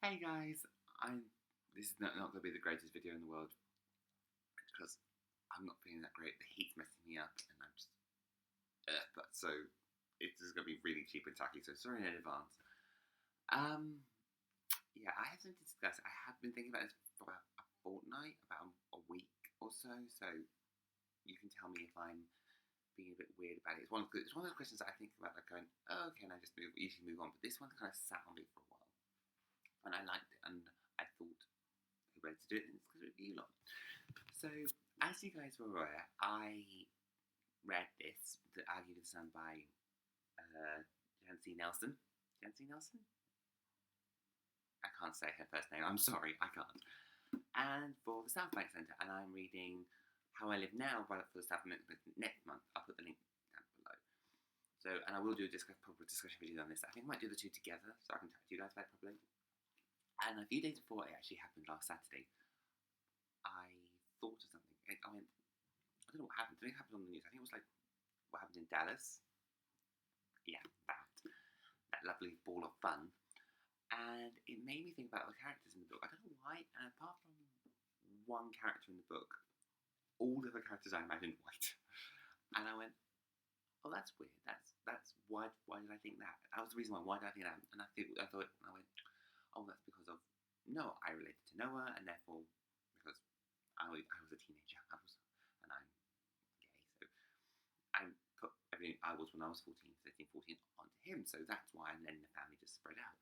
Hey guys, this is not going to be the greatest video in the world because I'm not feeling that great. The heat's messing me up, and I'm just. But so it's just going to be really cheap and tacky. So sorry in advance. Um, yeah, I have something to discuss. I have been thinking about this for about a fortnight, about a week or so. So you can tell me if I'm being a bit weird about it. It's one of those questions that I think about, like going, oh, okay, and I just usually move on. But this one kind of sat on me for a while, and I liked it, and I thought, who better to do it than it's because of you lot. So, as you guys were aware, I read this, The Argue with the Sun by Jandy Nelson. Jandy Nelson? I can't say her first name. I'm sorry, I can't. And for the South Bank Centre, and I'm reading How I Live Now for the South Bank next month. I'll put the link down below. So, and I will do a proper discussion video on this. I think I might do the two together so I can talk to you guys about it properly. And a few days before it actually happened last Saturday, I thought of something. I went, I don't know what happened. Something happened on the news. I think it was like what happened in Dallas. Yeah, that lovely ball of fun. And it made me think about the characters in the book. I don't know why. And apart from one character in the book, all of the characters I imagined white. And I went, oh, that's weird. That's why did I think that? That was the reason why. Why did I think that? And I thought, and I went, oh, that's because of Noah. I related to Noah, and therefore, because I was a teenager, and I'm gay, so I put everything I was when I was 14, 13, 14 onto him. So that's why, and then the family just spread out.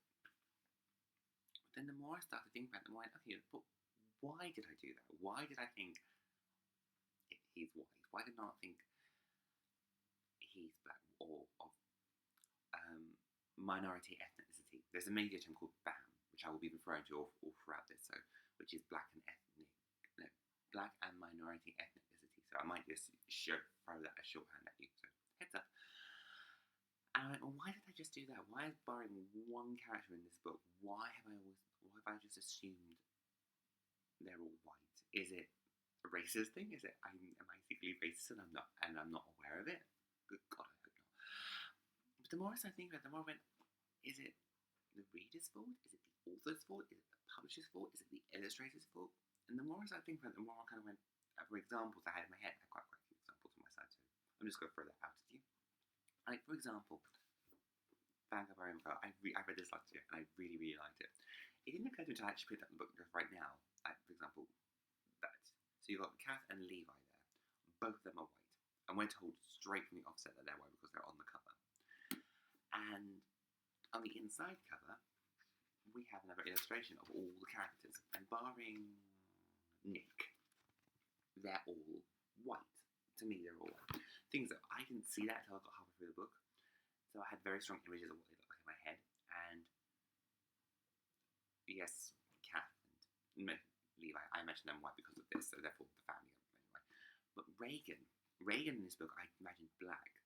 But then the more I started thinking about it, the more I went, okay, but why did I do that? Why did I think he's white? Why did I not think he's black or of minority ethnicity? There's a media term called BAM, which I will be referring to all throughout this, so which is black and minority ethnicity. So I might just throw that as shorthand at you. So heads up. And I went, well, why did I just do that? Why is barring one character in this book? Why have I just assumed they're all white? Is it a racist thing? Is it am I secretly racist and I'm not aware of it? Good God, I hope not. But the more I started thinking about it, the more I went, is it the reader's fault? Is it the author's fault? Is it the publisher's fault? Is it the illustrator's fault? And the more I started thinking about it, the more I kind of went, for examples I had in my head, I quite a few examples on my side too. I'm just going to throw that out at you. Like, for example, Vanguard by Rainbow. I read this last year and I really, really liked it. It didn't occur to me until I actually picked up the book right now. Like, for example, that. So you've got Kath and Levi there. Both of them are white. And we're told straight from the offset that they're white because they're on the cover. And on the inside cover, we have another illustration of all the characters. And barring Nick, they're all white. To me, they're all white. Things that I didn't see that until I got halfway through the book. So I had very strong images of what they look like in my head. And yes, Kath and Levi, I imagine them white because of this, so therefore the family anyway. But Reagan in this book, I imagined black.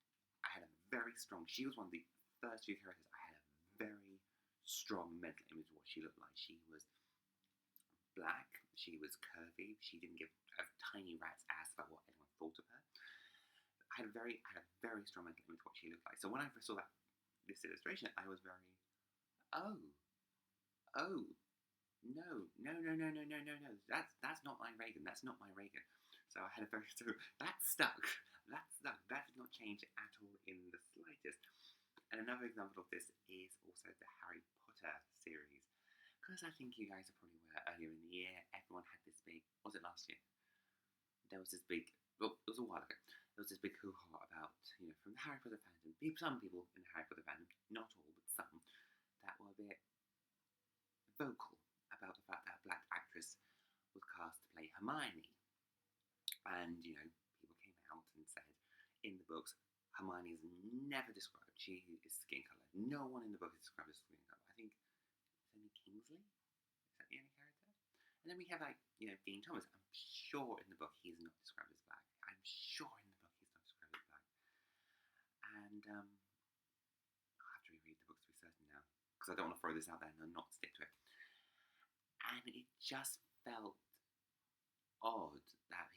I had a very strong, she was one of the first few characters, I had a very strong mental image of what she looked like. She was black, she was curvy, she didn't give a tiny rat's ass about what anyone thought of her. I had a very strong mental image of what she looked like. So when I first saw this illustration, I was very, oh, no, that's not my Reagan. That's not my Reagan. So I had that stuck. That did not change at all in the slightest. And another example of this is also the Harry Potter series. Because I think you guys are probably aware, earlier in the year, everyone had this big, was it last year? There was this big, well, it was a while ago, there was this big hoo-ha about, from the Harry Potter fandom, some people in the Harry Potter fandom, not all, but some, that were a bit vocal about the fact that a black actress was cast to play Hermione. And, people came out and said, in the books, Hermione is never described. She is skin colour. No one in the book is described as skin colour. I think it's only Kingsley. Is that the only character? And then we have, Dean Thomas. I'm sure in the book he's not described as black. I'm sure in the book he's not described as black. And I'll have to reread the book to be certain now, because I don't want to throw this out there and not stick to it. And it just felt odd that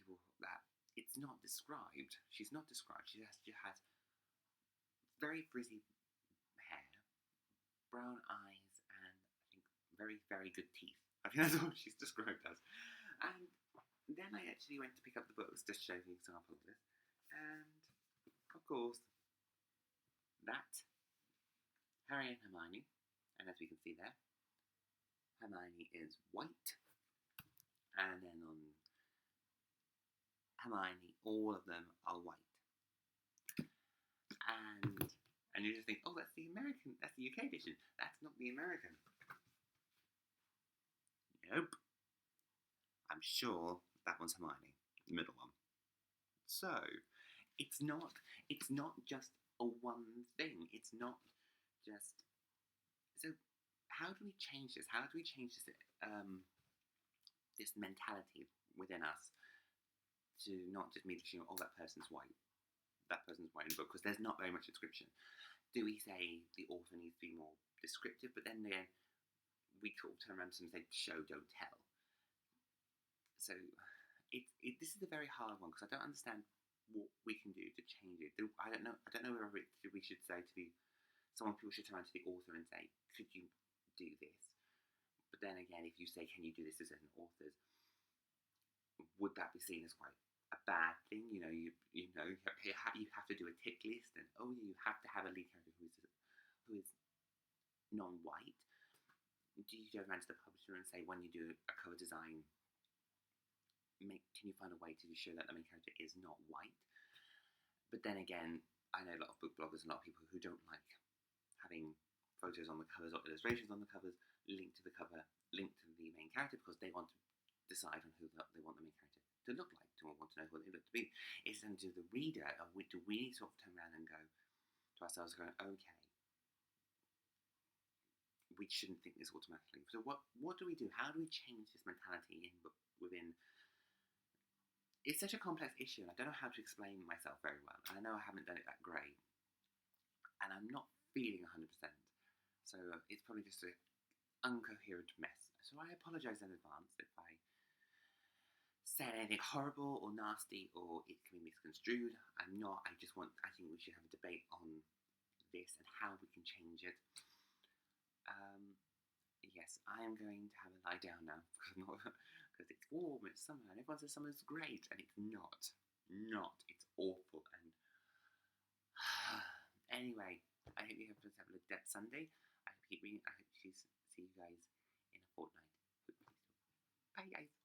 it's not described. She's not described. She has very frizzy hair, brown eyes, and I think very, very good teeth. I think that's what she's described as. And then I actually went to pick up the books just to show the example of this. And, of course, that, Harry and Hermione, and as we can see there, Hermione is white, and then on Hermione, all of them are white. And you just think, oh, that's the American, that's the UK edition. That's not the American. Nope. I'm sure that one's Hermione, the middle one. So, it's not just a one thing. It's not just. So, how do we change this? How do we change this this mentality within us to not just me assume, oh, that person's white. That person's white in the book, because there's not very much description. Do we say the author needs to be more descriptive, but then we sort of turn around and say show, don't tell. So this is a very hard one, because I don't understand what we can do to change it. I don't know whether we should say to people should turn around to the author and say, could you do this? But then again, if you say, can you do this to certain authors, would that be seen as quite a bad thing? You have to do a tick list, and you have to have a lead character who is non-white. Do you go around to the publisher and say, when you do a cover design, can you find a way to show that the main character is not white? But then again, I know a lot of book bloggers and a lot of people who don't like having photos on the covers or illustrations on the covers linked to the cover, linked to the main character, because they want to decide on who they want the main character to look like, or want to know who they look to be. It's then to the reader, do we sort of turn around and go to ourselves, going, okay, we shouldn't think this automatically. So what do we do? How do we change this mentality within? It's such a complex issue, and I don't know how to explain myself very well. And I know I haven't done it that great, and I'm not feeling 100%. So it's probably just an incoherent mess. So I apologise in advance if I said anything horrible or nasty, or it can be misconstrued. I'm not. I think we should have a debate on this and how we can change it. Yes, I am going to have a lie down now because it's warm, it's summer, and everyone says summer's great, and it's not. It's awful. And anyway, I hope you have a good Sunday. I hope you keep reading. I hope to see you guys in a fortnight. Bye, guys.